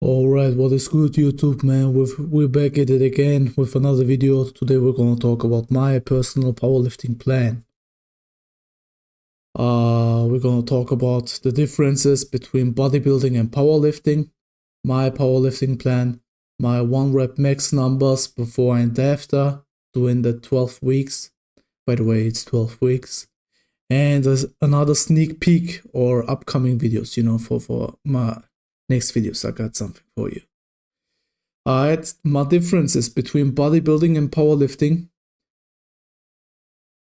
Alright, what is good YouTube, man? We're back at it again with another video. Today we're gonna talk about my personal powerlifting plan. We're gonna talk about the differences between bodybuilding and powerlifting, my powerlifting plan, my 1 rep max numbers before and after doing the 12 weeks. By the way, it's 12 weeks. And there's another sneak peek or upcoming videos, for my next videos. I got something for you. Alright, my differences between bodybuilding and powerlifting.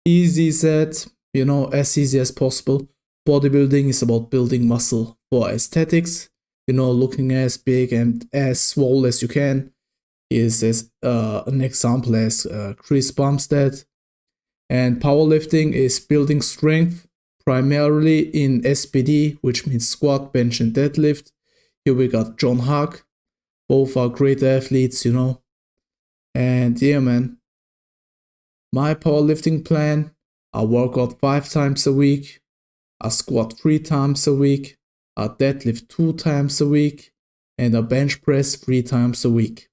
Easy said, as easy as possible. Bodybuilding is about building muscle for aesthetics, looking as big and as swole as you can. Is an example as Chris Bumstead. And powerlifting is building strength primarily in SBD, which means squat, bench, and deadlift. Here we got John Huck. Both are great athletes, And yeah, man. My powerlifting plan, I work out 5 times a week. I squat 3 times a week. I deadlift 2 times a week. And I bench press 3 times a week.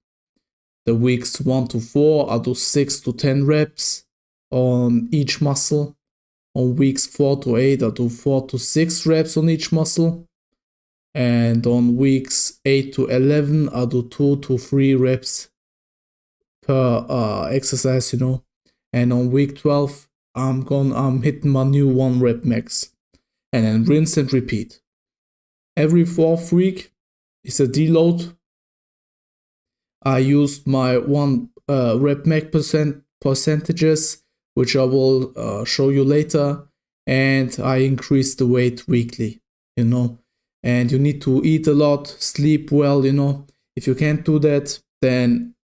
The weeks 1 to 4, I do 6 to 10 reps on each muscle. On weeks 4 to 8, I do 4 to 6 reps on each muscle. And on weeks 8 to 11, I do 2 to 3 reps per exercise, And on week 12, I'm hitting my new 1 rep max. And then rinse and repeat. Every 4th week is a deload. I used my 1 rep max percentages, which I will show you later. And I increase the weight weekly, And you need to eat a lot, sleep well, If you can't do that, then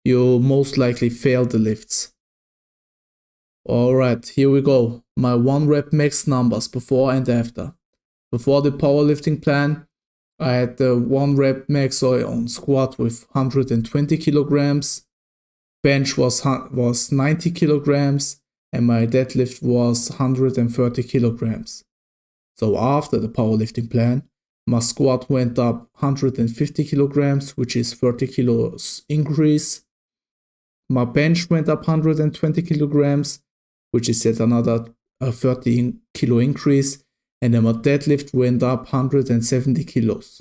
you'll most likely fail the lifts. Alright, here we go. My 1 rep max numbers before and after. Before the powerlifting plan, I had the 1 rep max on squat with 120 kilograms. Bench was 90 kilograms. And my deadlift was 130 kilograms. So after the powerlifting plan, my squat went up 150 kilograms, which is 30 kilos increase. My bench went up 120 kilograms, which is yet another 30 kilo increase. And then my deadlift went up 170 kilos,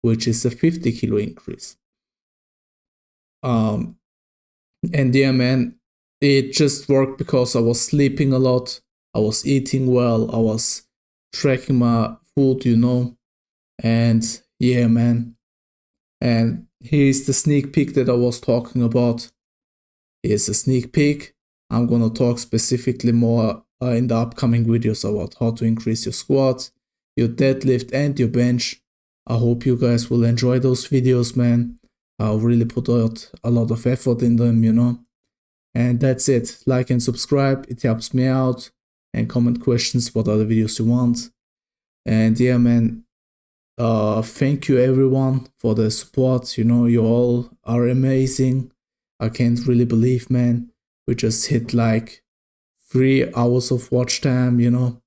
which is a 50 kilo increase. And yeah, man, it just worked because I was sleeping a lot. I was eating well. I was tracking my food, And yeah, man. And here's the sneak peek that I was talking about. Here's a sneak peek. I'm gonna talk specifically more in the upcoming videos about how to increase your squat, your deadlift, and your bench. I hope you guys will enjoy those videos, man. I'll really put out a lot of effort in them, And that's it. Like and subscribe. It helps me out. And comment questions what other videos you want. And yeah, man. Thank you everyone for the support. You all are amazing. I can't really believe, man. We just hit like 3 hours of watch time,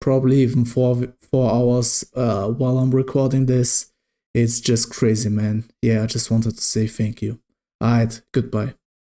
Probably even 4 hours while I'm recording this. It's just crazy, man. Yeah, I just wanted to say thank you. Alright, goodbye.